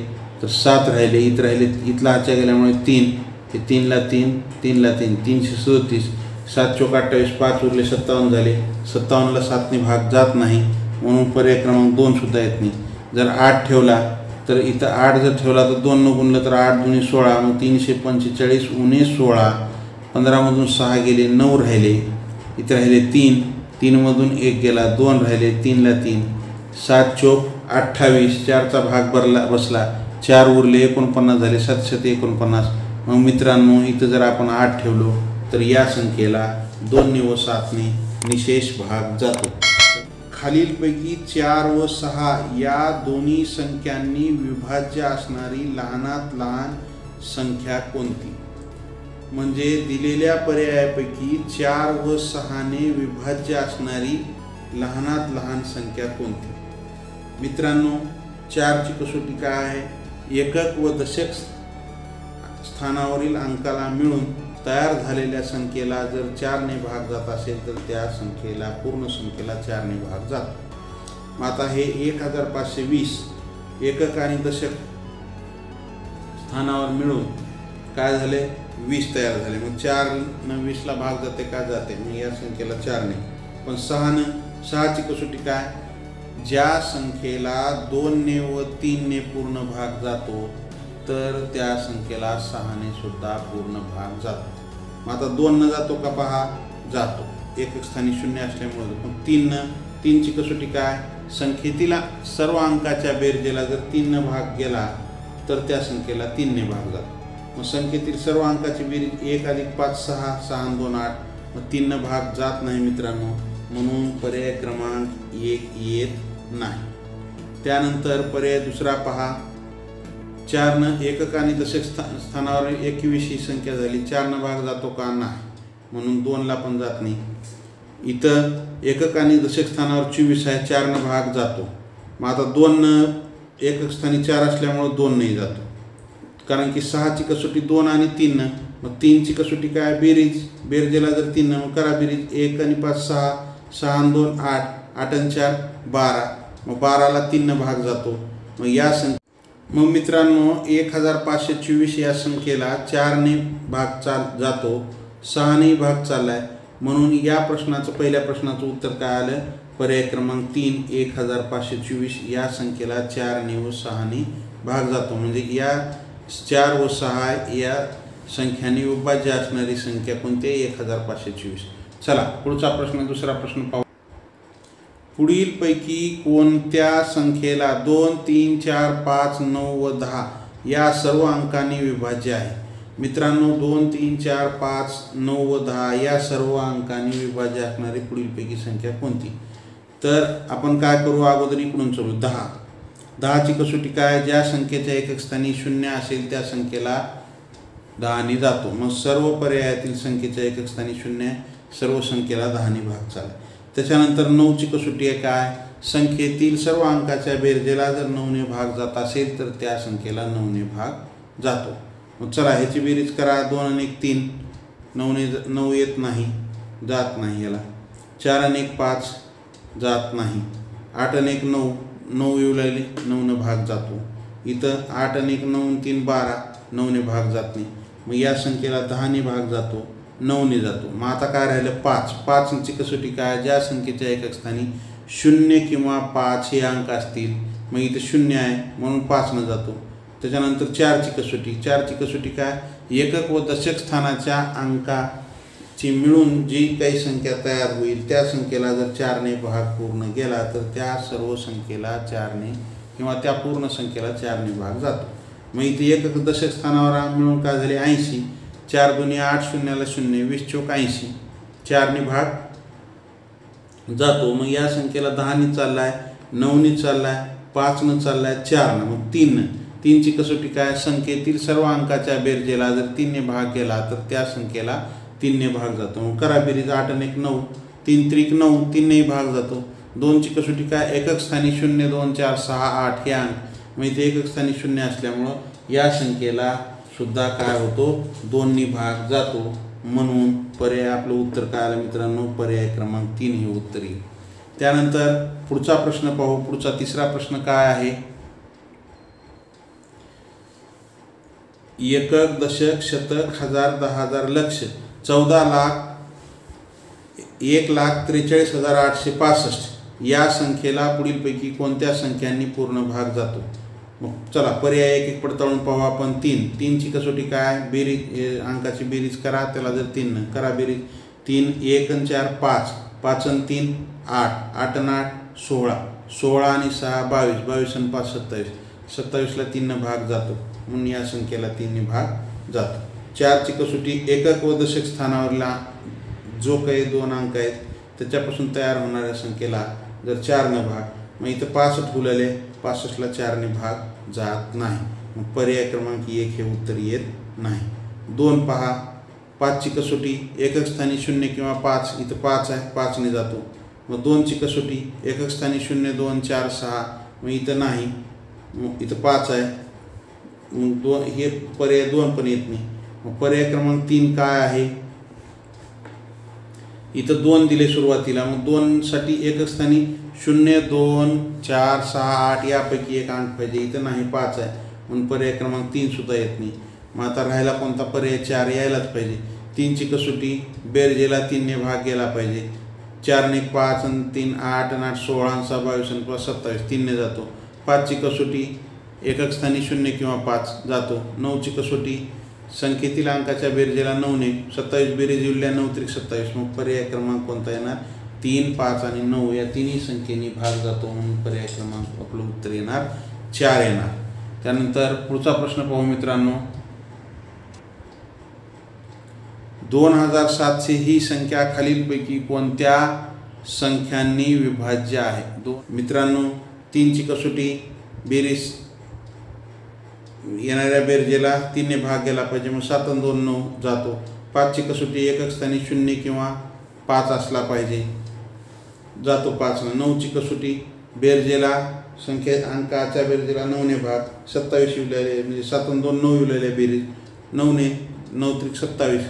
तर 7 राहिले, इथं राहिले, इथला हाच्या गेल्यामुळे 3, हे 3ला 3, 3ला 3, 337. 7 चोक 28, 5 उरले 57 झाले. 57ला 7ने भाग जात नाही, म्हणून पर्याय क्रमांक 2 सुद्धा येत नाही. जर 8 ठेवला तर इथं 8 जर ठेवला तर 2 गुणलं तर 8 दुनी 16, मग 345 उणे 16. 15मधून 6 गेले, 9 राहिले, इथं राहिले 3, 3मधून 1 गेला, 2 राहिले, 3ला 3. 7 चोक 28, 4चा भाग बसला, 4 उरले 49 झाले, 7 49. मग मित्रांनो इथं जर आपण 8 ठेवलो तर या संख्येला 2 व 7ने निशेष भाग जातो. खालीलपैकी 4 व 6 या दोन्ही संख्यांनी विभाज्य असणारी लहानात लहान संख्या कोणती? म्हणजे दिलेल्या पर्यायापैकी 4 व 6ने विभाज्य असणारी लहानात लहान संख्या कोणती? मित्रांनो 4ची कसोटी काय आहे, एकक व दशक स्थानावरील अंकाला मिळून तयार झालेल्या संख्येला जर 4ने भाग जात असेल तर त्या संख्येला, पूर्ण संख्येला 4ने भाग जातो. मग आता हे 1520 एकक आणि दशक स्थानावर मिळून काय झाले, 20 तयार झाले. मग 4नं 20ला भाग जाते का, जाते, मग या संख्येला 4ने. पण 6ची कसोटी काय, ज्या संख्येला 2ने व 3ने पूर्ण भाग जातो तर त्या संख्येला 6ने सुद्धा पूर्ण भाग जातो. मग आता 2नं जातो का, पहा जातो, एकक स्थानी 0 असल्यामुळे. मग 3ची कसोटी काय, संख्येतील सर्व अंकाच्या बेरजेला जर 3नं भाग गेला तर त्या संख्येला 3ने भाग जातो. मग संख्येतील सर्व अंकाची बेरीज 1 अधिक 5 6, 6 आणि 2 8. मग 3नं भाग जात नाही मित्रांनो, म्हणून पर्याय क्रमांक 1 येत नाही. त्यानंतर पर्याय दुसरा पहा, 4नं एकक आणि दशक स्थानावर 21 ही संख्या झाली, 4नं भाग जातो का, नाही, म्हणून 2ला पण जात नाही. इथं एकक आणि दशक स्थानावर 24 आहे, 4नं भाग जातो. मग आता 2नं एकक स्थानी 4 असल्यामुळे 2 नाही जातो, कारण की 6ची कसोटी 2 आणि 3नं. मग 3ची कसोटी काय, बेरजेला जर 3नं, मग करा बेरीज, 1 आणि 5 6, 6 आणि 2 8, 8 आणि 4 12. मग 12ला 3नं भाग जातो. मग मित्रांनो 1524 या संख्येला 4ने भाग जातो, 6नेही भाग चाललाय, म्हणून या प्रश्नाचं, पहिल्या प्रश्नाचं उत्तर काय आलं, पर्याय क्रमांक 3 1524 या संख्येला 4ने व 6ने भाग जातो. म्हणजे या 4 व 6 या संख्यांनी विभाज्य असणारी संख्या कोणती, 1524. चला पुढचा प्रश्न, दुसरा प्रश्न पाहू. पुढीलपैकी कोणत्या संख्येला 2 3 4 5 9 व 10 या सर्व अंकांनी विभाज्य आहे? मित्रांनो 2 3 4 5 9 व 10 या सर्व अंकांनी विभाज्य असणारी पुढीलपैकी संख्या कोणती? तर आपण काय करू, अगोदर इकडून चलू. 10ची कसोटी काय, ज्या संख्येच्या एकक स्थानी 0 असेल त्या संख्येला 10ने जातो. मग सर्व पर्यायातील संख्येच्या एकक स्थानी 0, सर्व संख्येला 10ने भाग चालला. त्याच्यानंतर 9ची कसोटी आहे काय, संख्येतील सर्व अंकाच्या बेरजेला जर 9ने भाग जात असेल तर त्या संख्येला 9ने भाग जातो. मग चला ह्याची बेरीज करा, 2 आणि 1 3, 9 येत नाही, जात नाही याला. 4 आणि 1 5 जात नाही. 8 आणि 1 9, 9 येऊ लागले, 9ने भाग जातो. इथं 8 आणि 1 9 3 12, 9ने भाग जात नाही. मग या संख्येला 10ने भाग जातो, 9ने जातो. मग आता काय राहिलं, 5ची कसोटी काय, ज्या संख्येच्या एकक स्थानी 0 किंवा 5 हे अंक असतील, मग इथं 0 आहे म्हणून 5नं जातो. त्याच्यानंतर 4ची कसोटी काय, एकक व दशक स्थानाच्या अंकाची मिळून जी काही संख्या तयार होईल त्या संख्येला जर 4ने भाग पूर्ण गेला तर त्या सर्व संख्येला 4ने किंवा त्या पूर्ण संख्येला 4ने भाग जातो. मग इथे एकक दशक स्थानावर मिळून काय झाले, 80. 4 दुनी 8, 0ला 0, 20 चोक 80, 4ने भाग जातो. मग या संख्येला 10ने चाललाय, 9ने चाललाय, 5नं चाललाय, 4नं, मग 3ची कसोटी काय, संख्येतील सर्व अंकाच्या बेरजेला जर 3ने भाग गेला तर त्या संख्येला 3ने भाग जातो. मग करा बेरीज, 8 आणि 1 9, 3 त्रिक 9, 3नेही भाग जातो. 2ची कसोटी काय, एकक स्थानी 0 2 4 6 8 हे अंक, मग इथे एकक स्थानी 0 असल्यामुळं या संख्येला सुद्धा काय होतो, 2नी भाग जातो. म्हणून पर्याय आपलं उत्तर काय आलं मित्रांनो, पर्याय क्रमांक 3 हे उत्तर येईल. त्यानंतर पुढचा प्रश्न पाहू. पुढचा तिसरा प्रश्न काय आहे, एकक, दशक, शतक, हजार, 10,000, लक्ष, 14 लाख 1,43,865 या संख्येला पुढीलपैकी कोणत्या संख्यांनी पूर्ण भाग जातो. मग चला पर्याय एक एक पडताळून पाहू आपण. 3ची कसोटी काय, बेरीज, अंकाची बेरीज करा, त्याला जर 3 करा बेरीज, 3 1 आणि 4 5, 5 आणि 3 8, 8 आणि 8 16, 16 आणि 6 22, 22 आणि 5 27, 27ला 3 भाग जातो, म्हणून या संख्येला 3 भाग जातो. 4ची कसोटी एकक व दशक स्थानावरला जो काही 2 अंक आहेत त्याच्यापासून तयार होणाऱ्या संख्येला जर 4 भाग, मग इथं 65 उरलेले, 65ला 4 भाग जात नाही, मग पर्याय क्रमांक 1 हे उत्तर येत नाही. 2 पहा, 5ची कसोटी एकक स्थानी 0 किंवा 5, इथं 5 आहे, 5ने जातो. मग 2ची कसोटी एकक स्थानी 0 2 4 6, मग इथं नाही, मग इथं 5 आहे, मग 2 हे पर्याय 2 पण येत नाही. मग पर्याय क्रमांक 3 काय आहे, इथं 2 दिले सुरुवातीला, मग 2साठी एकक स्थानी 0 2 4 6 8 यापैकी एक अंक पाहिजे, इथं नाही, 5 आहे, म्हणून पर्याय क्रमांक 3 सुद्धा येत नाही. मग आता राहिला कोणता पर्याय, 4 यायलाच पाहिजे. 3ची कसोटी बेरजेला 3ने भाग गेला पाहिजे, 4 ने 5 आणि 3 8 आणि 8 16 आणि 6 22 आणि 5 27, 3ने जातो. 5ची कसोटी एकक स्थानी 0 किंवा 5 जातो. 9ची कसोटी संख्येतील अंकाच्या बेरजेला 9ने 27 बेरीज उरल्या 9 त्रिक 27, मग पर्याय क्रमांक कोणता येणार, 3 5 आणि 9 या तिन्ही संख्येने भाग जातो, म्हणून पर्याय क्रमांक आपलं उत्तर येणार 4 येणार. त्यानंतर पुढचा प्रश्न पाहू मित्रांनो. 2700 ही संख्या खालीलपैकी कोणत्या संख्यांनी विभाज्य आहे. मित्रांनो 3ची कसोटी बेरीज येणाऱ्या बेरजेला 3ने भाग गेला पाहिजे, मग 7 आणि 2 9 जातो. 5ची कसोटी एकक स्थानी 0 किंवा 5 असला पाहिजे, जातो 5ला. 9ची कसोटी बेरजेला संख्या अंकाच्या बेरजेला 9ने भाग 27 उरलेले, म्हणजे 7 आणि 2 9 उरलेल्या बेरीज 9ने 9 त्रिक 27,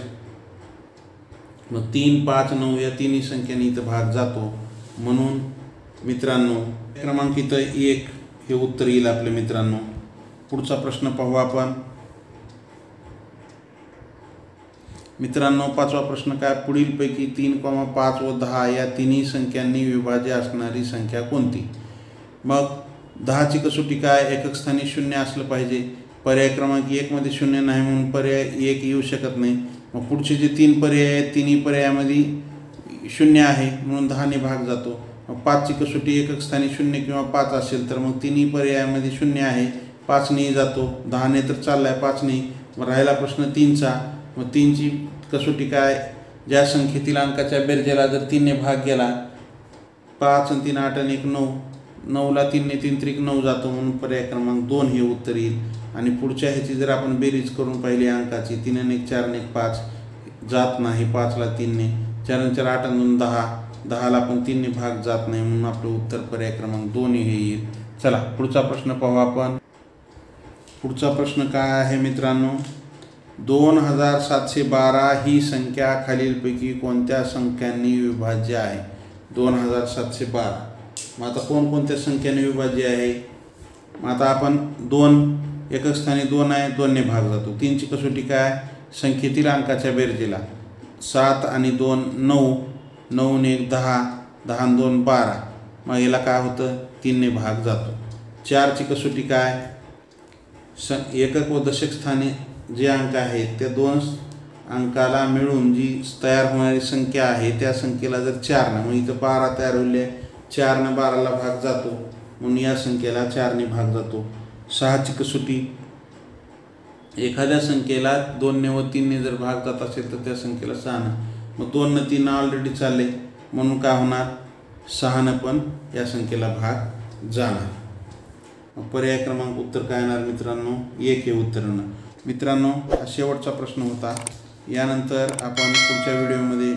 मग 3 5 9 या तिन्ही संख्येने इथं भाग जातो, म्हणून मित्रांनो क्रमांक इथं 1 हे उत्तर येईल आपले मित्रांनो. पुढचा प्रश्न पाहू आपण मित्रांनो. 5वा प्रश्न काय, पुढीलपैकी 3, 5 व 10 या तिन्ही संख्यांनी विभाज्य असणारी संख्या कोणती. मग 10ची कसोटी काय, एकक स्थानी 0 असलं पाहिजे, पर्याय क्रमांक 1 मध्ये 0 नाही, म्हणून पर्याय 1 येऊ शकत नाही. मग पुढचे जे 3 पर्याय आहेत तिन्ही पर्यायामध्ये 0 आहे, म्हणून 10ने भाग जातो. मग 5ची कसोटी एकक स्थानी 0 किंवा 5 असेल तर मग तिन्ही पर्यायामध्ये 0 आहे, 5ने जातो, 10ने तर चाललाय, 5ने. मग राहिला प्रश्न 3चा. मग 3ची कसोटी काय, ज्या संख्येतील अंकाच्या बेरजेला जर 3ने भाग गेला, 5 आणि 3 8 आणि 1 9, 9ला 3ने 3 त्रिक 9 जातो, म्हणून पर्याय क्रमांक 2 हे उत्तर येईल. आणि पुढच्या ह्याची जर आपण बेरीज करून पाहिली अंकाची, 3 आणि 1 4 आणि 1 5 जात नाही, 5ला 3ने, 4 आणि 4 8 आणि 2 10, 10ला पण 3ने भाग जात नाही, म्हणून आपलं उत्तर पर्याय क्रमांक 2 हे येईल. चला पुढचा प्रश्न पाहू आपण. पुढचा प्रश्न काय आहे मित्रांनो, 2712 ही संख्या खालीलपैकी कोणत्या संख्यांनी विभाज्य आहे. 2712, मग आता कोणकोणत्या संख्याने विभाज्य आहे. मग आता आपण 2 एकक स्थानी 2 आहे, 2ने भाग जातो. 3ची कसोटी काय, संख्येतील अंकाच्या बेरजेला 7 आणि 2 9, 9 आणि 1 10, 10 आणि 2 12, मग याला काय होतं, 3ने भाग जातो. 4ची कसोटी काय, एकक व दशक स्थानी जे अंक आहेत त्या 2 अंकाला मिळून जी तयार होणारी संख्या आहे त्या संख्येला जर 4 ना, मग इथं 12 तयार होईल, 4ने 12ला भाग जातो, म्हणून या संख्येला 4ने भाग जातो. 6ची कसोटी एखाद्या संख्येला 2ने व 3ने जर भाग जात असेल तर त्या संख्येला 6 ना, मग 2 न 3 ऑलरेडी चालले, म्हणून काय होणार, 6 पण या संख्येला भाग जाणार. पर्याय क्रमांक उत्तर काय येणार मित्रांनो, 1 हे उत्तर येणार. मित्रांनो हा शेवटचा प्रश्न होता. यानंतर आपण पुढच्या व्हिडिओमध्ये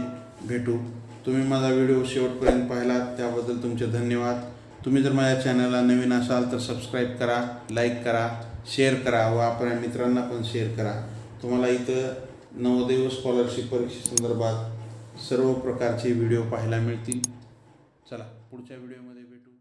भेटू. तुम्ही माझा व्हिडिओ शेवटपर्यंत पाहिला त्याबद्दल तुमचे धन्यवाद. तुम्ही जर माझ्या चॅनलला नवीन असाल तर सबस्क्राईब करा, लाईक करा, शेअर करा व आपल्या मित्रांना पण शेअर करा. तुम्हाला इथं नवोदय स्कॉलरशिप परीक्षेसंदर्भात सर्व प्रकारचे व्हिडिओ पाहायला मिळतील. चला पुढच्या व्हिडिओमध्ये भेटू.